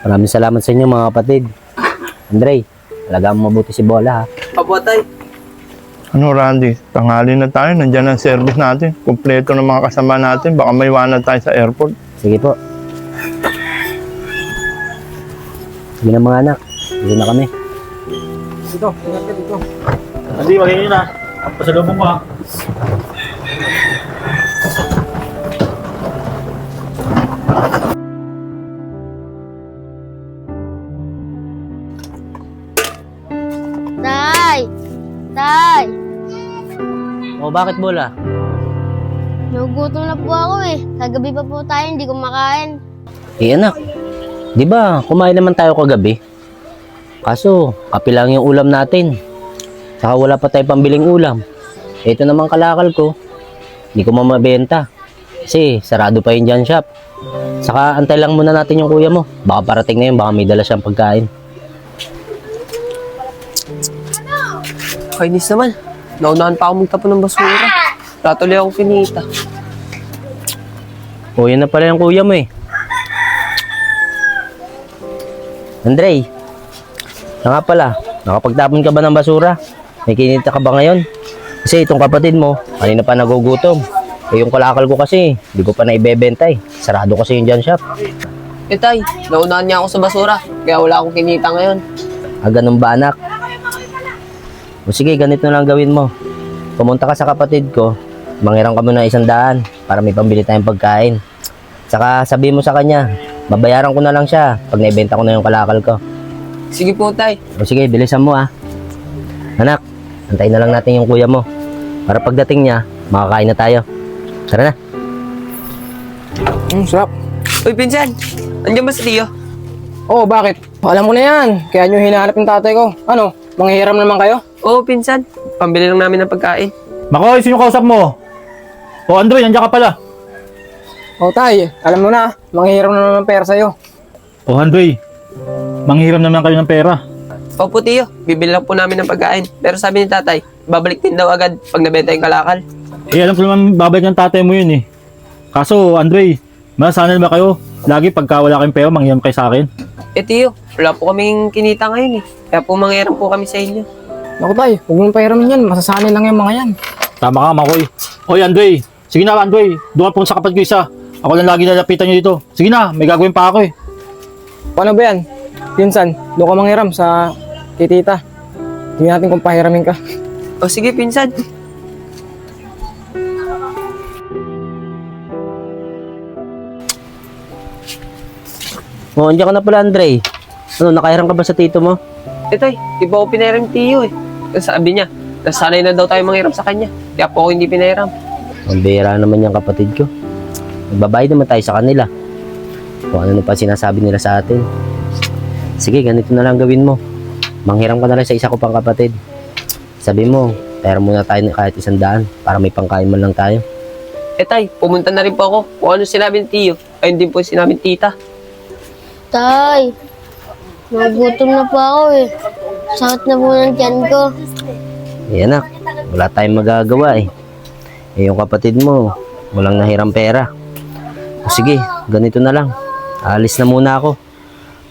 Maraming salamat sa inyo mga kapatid. Andre, alagaan mo mabuti si Bola ha. Opo, tay. Ano, Randy? Tanghali na tayo. Nandiyan ang service natin. Kumpleto ng mga kasama natin. Baka may iwanan tayo sa airport. Sige po. Sige na mga anak. Sige na kami. Dito, ingat ka dito. Hindi, magiging na. Pasalubong ko ha. Tay! Tay! O bakit Bola? Nagugutom na po ako eh. Kagabi pa po tayo, hindi kumakain. Eh anak, di ba kumain naman tayo kagabi? Kaso, kape lang yung ulam natin. Saka wala pa tayo pambiling ulam. Ito naman kalakal ko. Hindi ko mamabenta. Kasi sarado pa yung dyan shop. Saka antay lang muna natin yung kuya mo. Baka parating na yun, baka may dala siyang pagkain. Kainis naman. Naunahan pa ako magtapon ng basura. Tatuloy akong kinita. O yan na pala yung kuya mo eh. Andre, nga pala, nakapagtapon ka ba ng basura? May kinita ka ba ngayon? Kasi itong kapatid mo, kanina pa nagugutom. Eh yung kalakal ko kasi, hindi ko pa naibebenta eh. Sarado kasi yung dyan shop. Eh, tay, naunahan niya ako sa basura. Kaya wala akong kinita ngayon. Ah, ganun ba anak? O sige, ganito na lang gawin mo. Pumunta ka sa kapatid ko, manghiram ka muna 100 para may pambili tayong pagkain. Saka sabihin mo sa kanya, babayaran ko na lang siya pag naibenta ko na yung kalakal ko. Sige po, tay. O sige, bilisan mo ah. Anak, antayin na lang natin yung kuya mo. Para pagdating niya, makakain na tayo. Tara na. Sarap. Uy, pinsan. Andiyan ba si Tio? Oh, bakit? Alam ko na yan. Kaya nyo hinahanap yung tatay ko. Ano, manghihiram naman kayo? Oo, pinsan. Pambili lang namin ng pagkain. Makoy, sino kausap mo? O Andre, nandiyan ka pala. Oh, tay, alam mo na. Manghihiram naman ng pera sa'yo. O Andre, manghiram naman kayo ng pera. Opo, Tio. Bibili lang po namin ng pagkain. Pero sabi ni tatay, babalik din daw agad pag nabenta yung kalakal. Eh, alam ko naman babalik ng tatay mo yun eh. Kaso, Andre, masanal ba kayo? Lagi pagka wala kayong pera, manghiram kayo sa akin. Eh, Tio, wala po kaming kinita ngayon eh. Kaya po mangyaram po kami sa inyo. Naku tay, huwag mong pahiramin yan. Masasanay lang yung mga yan. Tama ka, Makoy. Oy, Andre. Sige na, Andre. Doon ka po sa kapatid ko isa. Ako lang lagi nalapitan nyo dito. Sige na, may gagawin pa ako eh. Paano ba yan? Pinsan, doon ka manghiram sa kay tita. Tingnan natin kung pahiramin ka. O sige, pinsan. O, andiyan ka na pala Andre. Ano, nakahiram ka ba sa tito mo? Eh, tay, di ba ako pinahiram ni Tio eh. Kasi sabi niya, nasanay na daw tayo manghiram sa kanya. Kaya po ako hindi pinahiram. Ang bihira naman yung kapatid ko. Magbabayad naman tayo sa kanila. Kung ano pa sinasabi nila sa atin. Sige, ganito na lang gawin mo. Manghiram ka na lang sa isa ko pang kapatid. Sabi mo, pera muna tayo kahit 100 para may pangkain man lang tayo. Eh, tay, pumunta na rin po ako. Kung ano sinabi ni Tio, ayun din po sinabi ni tita. Tay! Nagugutom na po ako eh. Sakit na po ng tiyan ko. Eh anak, wala tayong magagawa eh. Eh yung kapatid mo, walang nahiram pera. O sige, ganito na lang. Alis na muna ako.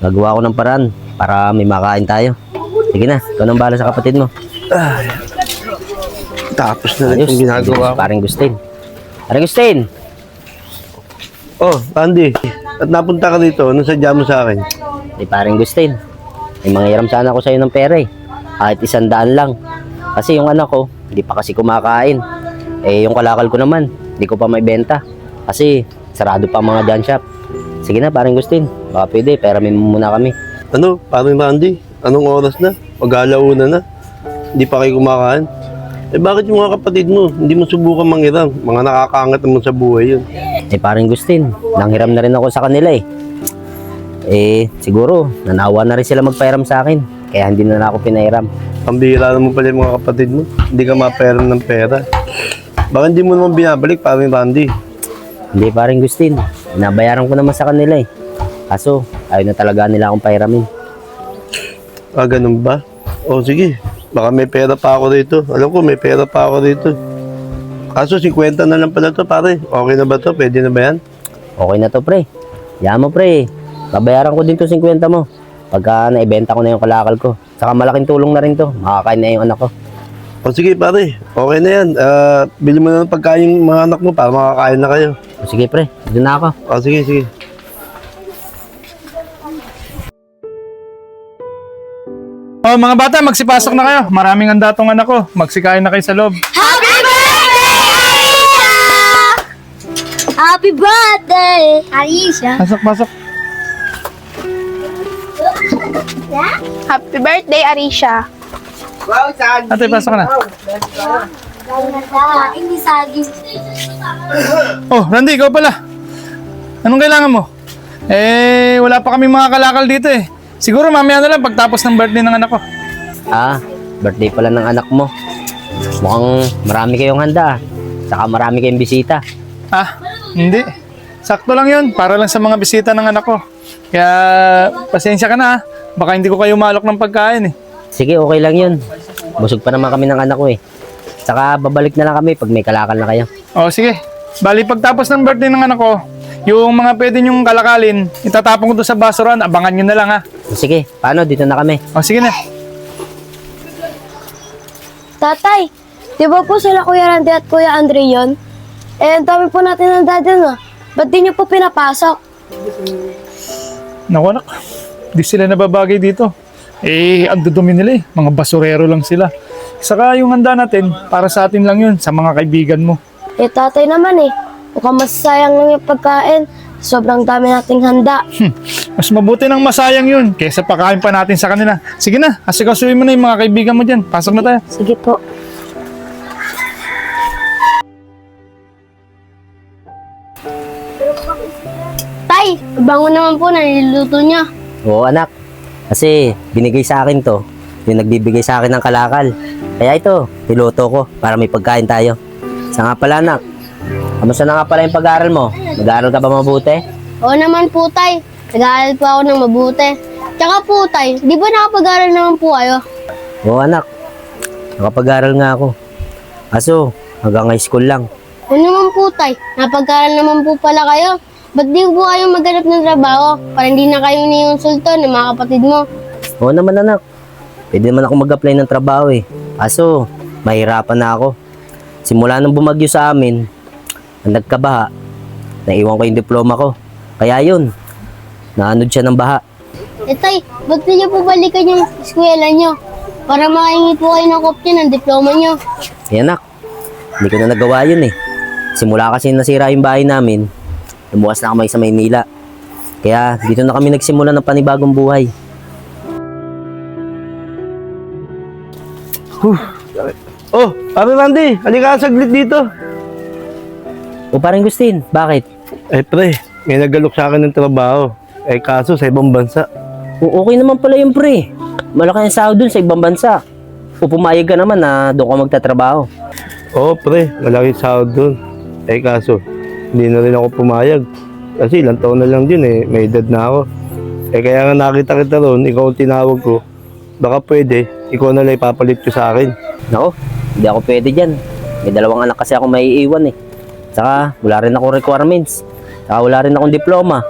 Gagawa ko ng paraan para may makain tayo. Sige na, ikaw nang bahala sa kapatid mo. Tapos na rin yung ginagawa ko. Paring Gustin. Paring Gustin! Oh, Andy, at napunta ka dito, anong sadya mo sa akin? Eh paring Gustin, may manghiram sana ako sa'yo ng pera eh. Kahit 100 lang. Kasi yung anak ko, hindi pa kasi kumakain. Eh yung kalakal ko naman, hindi ko pa may benta. Kasi sarado pa mga dyan shop. Sige na paring Gustin, baka pwede, peramin mo muna kami. Ano, parang Randy, anong oras na? Mag-alauna na. Hindi pa kayo kumakain. Eh bakit yung mga kapatid mo, hindi mo subukan manghiram? Mga nakakaangat naman sa buhay yun. Eh paring Gustin, nanghiram na rin ako sa kanila eh. Eh siguro, nanawa na rin sila magpahiram sa akin. Kaya hindi na ako pinahiram. Pambihira naman pala yung mga kapatid mo. Hindi ka mapahiram ng pera. Baka hindi mo naman binabalik, parang Randy. Hindi paring Gustin, nabayaran ko naman sa kanila eh. Kaso, ayaw na talaga nila akong pahiramin. Ah, ganun ba? O sige, baka may pera pa ako dito. Alam ko, may pera pa ako dito. Kaso 50 na lang pala to, pare. Okay na ba to? Pwede na ba yan? Okay na to pre. Yaman mo pre. babayaran ko din to 50 mo. Pagka naibenta ko na yung kalakal ko. Saka malaking tulong na rin to. Makakain na yung anak ko. O sige pare, okay na yan. Bili mo na ng pagkain yung mga anak mo para makakain na kayo. O, sige pre, dito na ako. O sige, sige. Oh, mga bata, magsipasok na kayo. Maraming handa tong anak ko. Magsikain na kayo sa loob. Happy birthday, Aisha! Happy birthday, Aisha! Pasok, pasok. Happy birthday, Arisha. Ate, pasok ka na. Hindi saging. Oh, Randy, ikaw pala. Anong kailangan mo? Wala pa kami mga kalakal dito eh. Siguro mamaya na lang pagtapos ng birthday ng anak ko. Ah, birthday pala ng anak mo. Mukhang marami kayong handa. Saka marami kayong bisita. Ah, hindi. Sakto lang yun. Para lang sa mga bisita ng anak ko. Kaya, pasensya ka na ah. Baka hindi ko kayo malok ng pagkain eh. Sige, okay lang yun. Busog pa naman kami ng anak ko eh. Saka babalik na lang kami pag may kalakal na kayo. Oh, sige. Bali, pagtapos ng birthday ng anak ko, yung mga pwede nyong kalakalin, itatapon ko doon sa basuran. Abangan nyo na lang ha. Sige, paano? Dito na kami. Oh, sige na. Tatay, di ba po sila Kuya Randy at Kuya Andre yun? Ang dami po natin ng dada na. Ba't di niyo po pinapasok? Naku anak, di sila nababagay dito. Ang dudumi nila eh. Mga basurero lang sila. Saka yung handa natin, para sa atin lang yun, sa mga kaibigan mo. Tatay naman eh. Mukhang masasayang lang yung pagkain. Sobrang dami nating handa. Mas mabuti nang masayang yun, kaysa pakain pa natin sa kanila. Sige na, asikasuhin mo na yung mga kaibigan mo dyan. Pasok na tayo. Sige po. Tay, bango naman po na niluluto niya. Oo anak. Kasi binigay sa akin to. Yung nagbibigay sa akin ng kalakal. Kaya ito, niluto ko para may pagkain tayo. Sa nga pala anak, kamusta na nga pala yung pag-aaral mo? Nag-aaral ka ba mabuti? Oo naman po, Tay. Nag-aaral po ako ng mabuti. Tsaka po, Tay, di ba nakapag-aaral naman po kayo? Oo anak, nakapag-aaral nga ako. Kaso, hanggang high school lang. Oo naman po, Tay. Napag-aaral naman po pala kayo. Ba't di po kayo maghanap ng trabaho para hindi na kayo niinsulto ng mga kapatid mo? Oo naman anak, pwede naman ako mag-apply ng trabaho eh. Kaso, mahirapan na ako. Simula nung bumagyo sa amin, ang nagkabaha, naiwan ko yung diploma ko. Kaya yun, naanod siya ng baha. Tay, ba't di niyo po balikan yung eskwela niyo? Para makahingi po kayo ng kopya ng diploma niyo. Eh anak, hindi ko na nagawa yun eh. Simula kasi nasira yung bahay namin, lumuwas na kami sa Maynila. Kaya dito na kami nagsimula ng panibagong buhay. Oh, pare Randy, halika saglit dito. O parang Gustin, bakit? Pre, may nagalok sa akin ng trabaho. Kaso sa ibang bansa. O okay naman pala yung pre. Malaki ang sahod dun sa ibang bansa. O pumayag ka naman na doon ka magtatrabaho. Oo, pre, malaki sahod dun. Kaso, hindi na rin ako pumayag. Kasi ilang taon na lang din may edad na ako. Kaya nga nakita kita ron, ikaw ang tinawag ko. Baka pwede, ikaw na lang ipapalit ko sa akin. Nako, hindi ako pwede dyan. May 2 anak kasi ako maiiwan eh. Saka wala rin akong requirements. Saka wala rin akong diploma.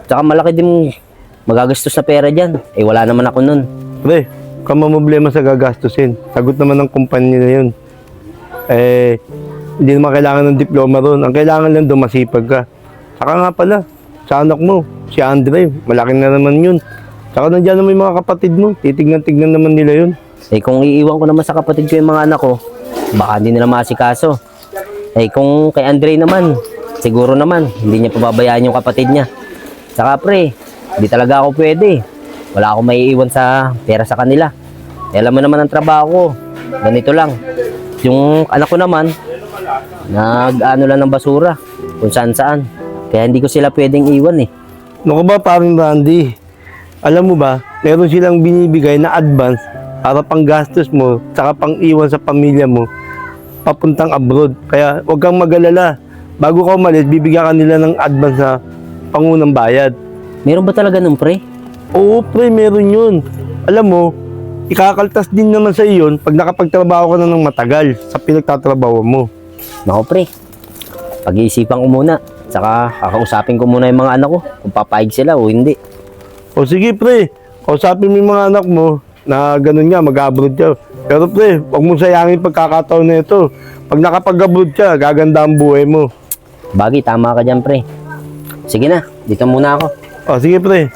Saka malaki din magagastos sa pera dyan. Wala naman ako nun. Pre, kung problema sa gagastusin, sagot naman ng kumpanya na yun. Hindi naman kailangan ng diploma ron. Ang kailangan lang doon masipag ka. Saka nga pala, sa anak mo, si Andre, malaki na naman yun. Saka nandiyan naman yung mga kapatid mo, titignan-tignan naman nila yun. Kung iiwan ko naman sa kapatid ko yung mga anak ko, baka hindi nila masikaso. Kung kay Andre naman, siguro naman, hindi niya pababayaan yung kapatid niya. Saka pre, hindi talaga ako pwede. Wala akong maiiwan sa pera sa kanila. Alam mo naman ang trabaho ko, ganito lang. Yung anak ko naman, nag-ano lang ng basura, kung saan-saan. Kaya hindi ko sila pwedeng iwan eh. Naku ba, paring Randy? Alam mo ba, meron silang binibigay na advance para pang gastos mo, saka pang iwan sa pamilya mo, papuntang abroad. Kaya huwag kang mag-alala. Bago ka umalis, bibigyan ka nila ng advance na pangunang bayad. Meron ba talaga nung pre? Oo, pre, meron yun. Alam mo, ikakaltas din naman sa iyon pag nakapagtrabaho ka na ng matagal sa pinagtatrabaho mo. Nako pre, pag-iisipan ko muna. Saka kakausapin ko muna yung mga anak ko kung papayag sila o hindi. O sige pre, kausapin mo yung mga anak mo na ganun nga, mag-abroad ka. Pero pre, huwag mo sayangin pagkakataon na ito. Pag nakapag-abroad ka, gaganda ang buhay mo. Bagay, tama ka dyan, pre. Sige na, dito muna ako. O sige pre.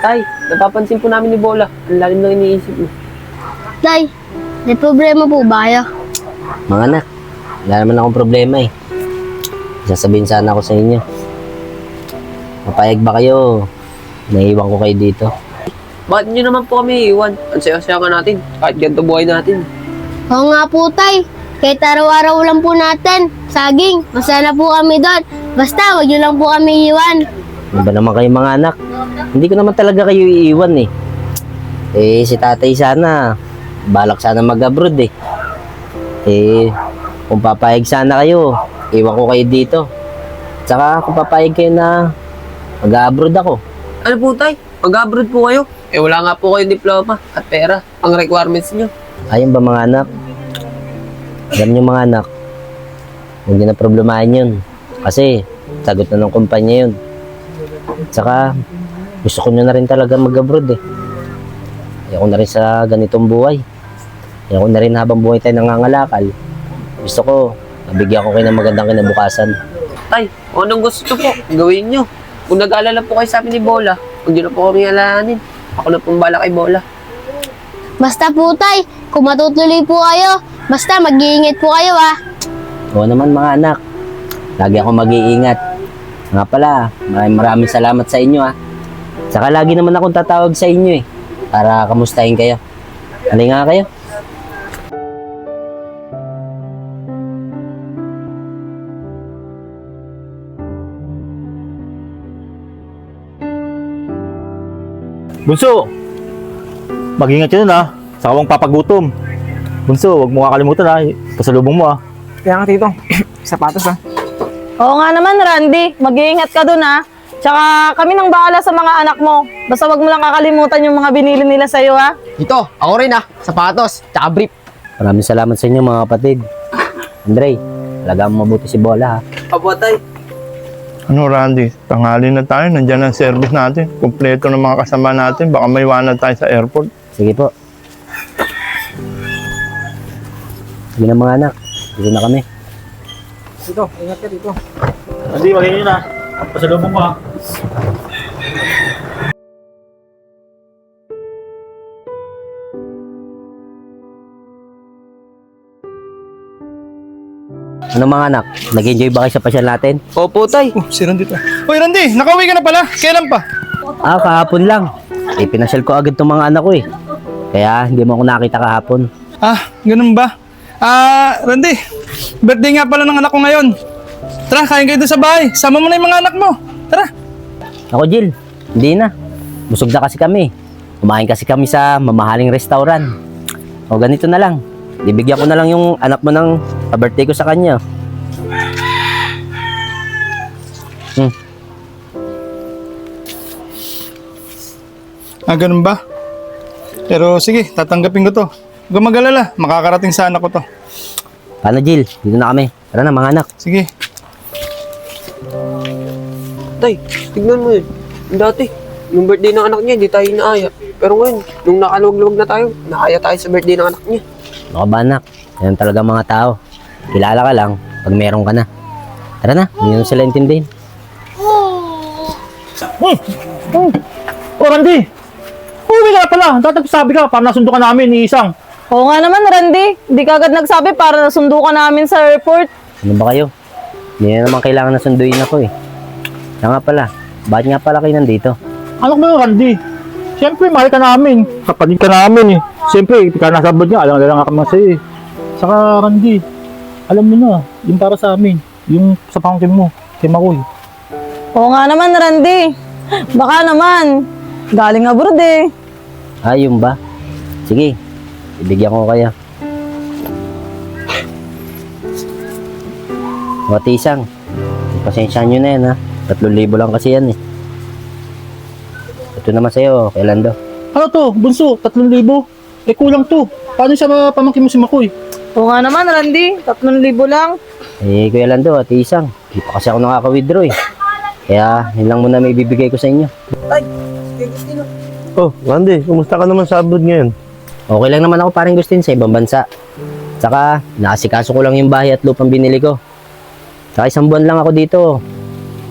Tay, napapansin po namin ni Bola. Ang lalim ng iniisip mo. Tay, may problema po ba kayo? Mga anak, wala naman akong problema eh. Sasabihin sana ako sa inyo. Papayag ba kayo? Naiiwan ko kayo dito. Bakit nyo naman po kami iiwan? Ang saya-saya ka natin. Kahit ganito buhay natin. Oo nga po, Tay. Kahit araw-araw lang po natin. Saging, masana po kami doon. Basta, wag nyo lang po kami iwan. Ano ba naman kayo mga anak? Hindi ko naman talaga kayo iiwan eh. Eh, si tatay sana, balak sana mag-abroad eh. Eh, kung papayag sana kayo, iwan ko kayo dito. Tsaka kung papayag kayo na mag-abroad ako. Ano po, Tay? Mag-abroad po kayo? Eh, wala nga po kayong diploma at pera. Ang requirements nyo. Ayun ba mga anak? Alam nyo mga anak, hindi na problemahin yun. Kasi, sagot na ng kumpanya yun. Tsaka, gusto ko nyo na rin talaga mag-abroad eh. Ayoko na rin sa ganitong buhay. Ayoko na rin habang buhay tayo nangangalakal. Gusto ko, nabigyan ko kayo ng magandang kinabukasan. Tay, kung anong gusto po, gawin nyo. Kung nag-aalala po kayo sa amin ni Bola, huwag nyo na po kami alalahanin. Ako na pong bala kay Bola. Basta po, Tay, kung matutuloy po kayo, basta mag-iingat po kayo, ah. Oo naman mga anak, lagi ako mag-iingat. Nga pala, maraming salamat sa inyo ah. Saka lagi naman akong tatawag sa inyo eh, para kamustahin kayo. Halika nga kayo. Bunso, mag-ingat ka nun ha. Saka huwag papagutom. Bunso, huwag mo kakalimutan ha. Pasalubong mo ha. Kaya nga tito, sapatos ha. Oo nga naman, Randy. Mag-iingat ka dun, ha? Tsaka kami nang bahala sa mga anak mo. Basta wag mo lang kakalimutan yung mga binili nila sa'yo, ha? Ito, ako rin ha. Sapatos, tsaka brief. Maraming salamat sa inyo mga kapatid. Andre, talagang mabuti si Bola ha. Apo, Tay. Ano Randy, tanghali na tayo, nandyan ang service natin. Kumpleto ng mga kasama natin, baka may iwanan tayo sa airport. Sige po. Sige na mga anak, dito na kami. Tito, ingat ka tito. Hindi, mag-ingat na. Pasalubong mo ha. Ano mga anak, nag-enjoy ba kayo sa pasyal natin? Opo, Tay. Oh, si Randy to. Hoy Randy, nakauwi ka na pala. Kailan pa? Ah, kahapon lang. Eh, pinasyal ko agad tong mga anak ko eh. Kaya hindi mo ako nakita kahapon. Ah, ganun ba? Randy, birthday nga pala ng anak ko ngayon. Tara, kain kayo doon sa bahay. Sama mo na yung mga anak mo. Tara. Ako, Jill, hindi na. Busog na kasi kami. Kumain kasi kami sa mamahaling restaurant. O ganito na lang. Bibigyan ko na lang yung anak mo ng birthday ko sa kanya. Ganun ba? Pero sige, tatanggapin ko to. Huwag kang mag-alala, makakarating sa anak ko to. Paano, Jill? Dito na kami. Tara na, mga anak. Sige. Tay, tignan mo yun. Yung dati, yung birthday ng anak niya, di tayo inaaya. Pero ngayon, nung nakaluwag-luwag na tayo, naaya tayo sa birthday ng anak niya. Ano ka ba, anak? Yan talaga mga tao. Kilala ka lang pag meron ka na. Tara na, hindi na sila intindihin. Oh, Randy! Uwi ka na pala. Dati sabi ka, para nasundo ka namin ni Isang. Oo nga naman, Randy. Hindi ka agad nagsabi para nasundo ka namin sa airport. Ano ba kayo? Hindi na naman kailangan na sunduin ako eh. Kaya nga pala, bakit nga pala kayo nandito? Anak mo yun, Randy. Siyempre, mahal ka namin. Kapatid ka namin eh. Siyempre, ikaw nasa abroad niya, alam nga kami sa'yo eh. Saka, Randy, alam mo na, yung para sa amin, yung sa pangkin mo, kay Makoy. Oo nga naman, Randy. Baka naman. Galing abroad eh. Yun ba? Sige, ibigyan ko kaya. Mga tisang, pasensya nyo na yan ha. 3,000 lang kasi yan eh. Ito naman sa'yo, kay Lando. Ano to, bunso? 3,000? Eh kulang to. Paano siya pamangkin mo si Makoy? Oo nga naman, Randy. 3,000 lang. Eh, Kuya Lando, Ate Isang, di pa kasi ako nakaka-withdraw eh. Kaya, yun lang muna may bibigay ko sa inyo. Tay, sige Agustino. Oh, Randy, kumusta ka naman sa abroad ngayon? Okay lang naman ako parang gustin sa ibang bansa. Saka, naasikaso ko lang yung bahay at lupang binili ko. Saka 1 buwan lang ako dito.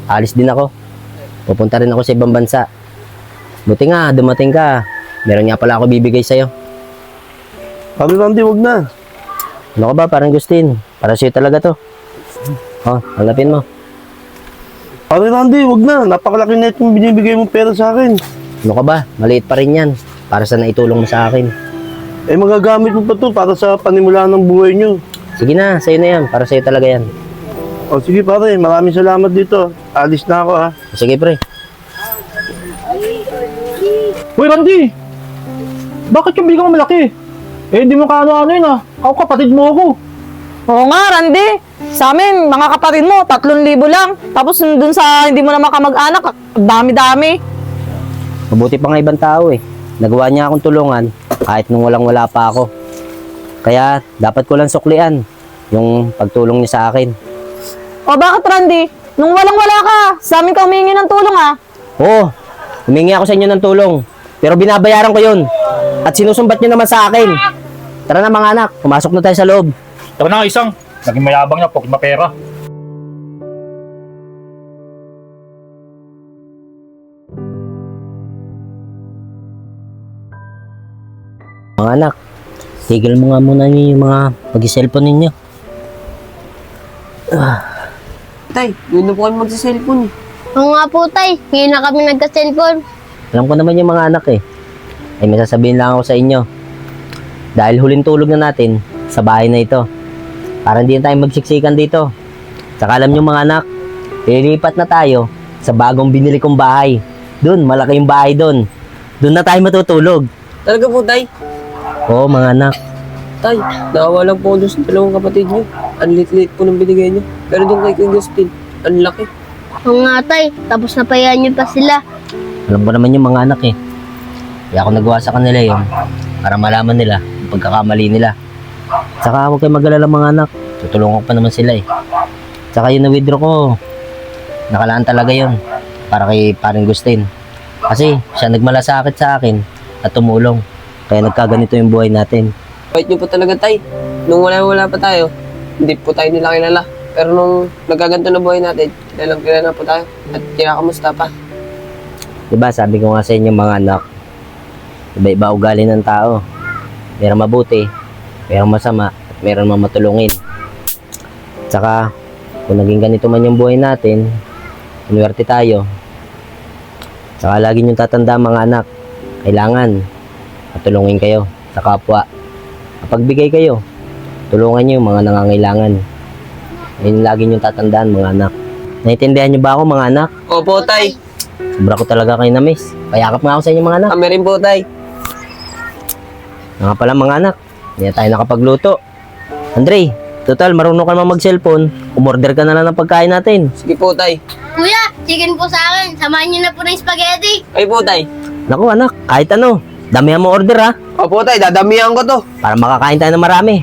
Alis din ako. Pupunta rin ako sa ibang bansa. Buti nga, dumating ka. Meron nga pala ako bibigay sa'yo. Sabi Randy, wag na. Ano ka ba, parang gustin? Para sa'yo talaga to. Oh, hanapin mo. Sabi Randy, wag na. Napakalaki na itong binibigay mong pera sa akin. Ano ka ba? Maliit pa rin yan. Para sa naitulong mo sa akin. Eh magagamit mo pa to para sa panimulaan ng buhay nyo. Sige na, sa'yo na yan. Para sa'yo talaga yan. O sige pare, maraming salamat dito. Alis na ako ha. Sige pre. Uy, Randy! Bakit yung bigay mo malaki? Eh, hindi mo kaano-ano yun ah. Ako kapatid mo ako. Oo nga, Randy. Sa amin, mga kapatid mo, 3,000 lang. Tapos dun sa hindi mo naman kamag-anak, dami-dami. Mabuti pa nga ibang tao eh. Nagawa niya akong tulungan kahit nung walang-wala pa ako. Kaya dapat ko lang suklian yung pagtulong niya sa akin. O bakit, Randy? Nung walang-wala ka, sa amin ka humingi ng tulong ah. Oo, humingi ako sa inyo ng tulong. Pero binabayaran ko yun. At sinusumbat niyo naman sa akin. Tara na mga anak, pumasok na tayo sa loob. Ito na isang. Naging mayabang niya, pokit mapera. Mga anak, tigil mo nga muna niyo yung mga pag-cellphone ninyo. Tay, yun na po kami magsa-cellphone eh. Oo nga po, tay. Ngayon na kami nagka-cellphone. Alam ko naman yung mga anak eh. Ay may sasabihin lang ako sa inyo. Dahil huling tulog na natin sa bahay na ito. Para hindi na tayo magsiksikan dito. Saka alam nyo mga anak, lilipat na tayo sa bagong binili kong bahay. Doon, malaki yung bahay doon. Doon na tayo matutulog. Talaga po, tay. Oo mga anak. Tay, naawa lang po doon sa dalawang kapatid niyo. Ang lit-lit po ng binigay niyo. Pero doon kay Kuya Agustin, ang laki. Oo nga, tay. Tapos napayaan niyo pa sila. Alam ko naman yung mga anak eh. Kaya ako nagawa sa kanila yun para malaman nila yung pagkakamali nila. Saka huwag kayo mag-alala mga anak. Tutulungan ko pa naman sila eh. Saka yung na-withdraw ko, nakalaan talaga yun para kay paring Gustin. Kasi siya nagmalasakit sa akin at tumulong. Kaya nagkaganito yung buhay natin. Bait niyo po talaga, tay. Nung wala pa tayo, hindi po tayo nila kilala. Pero nung nagaganto na buhay natin, kilala po tayo. At kinakamusta pa. Diba sabi ko nga sa inyo mga anak, iba-iba ugali ng tao. Merong mabuti, merong masama, at meron mga matulungin. Tsaka, kung naging ganito man yung buhay natin, inuwerte tayo. Tsaka lagi niyong tatanda mga anak, kailangan matulungin kayo sa kapwa. Kapag bigay kayo, tulungan niyo yung mga nangangailangan. Yun lagi niyong tatandaan mga anak. Naintindihan niyo ba ako mga anak? Opo, tay. Sobra ko talaga kayo na-miss. Payakap nga ako sa inyo mga anak. Kami rin po, tay. Nga pala mga anak, hindi na tayo nakapagluto. Andre, total marunong ka naman mag-cellphone. Umorder ka na lang ng pagkain natin. Sige po, tay. Kuya, chicken po sa akin. Samahan niyo na po ng spaghetti. Ay po, tay. Naku anak, kahit ano, damihan mo order ha. Opo, tay. Dadamihan ko to. Para makakain tayo ng marami.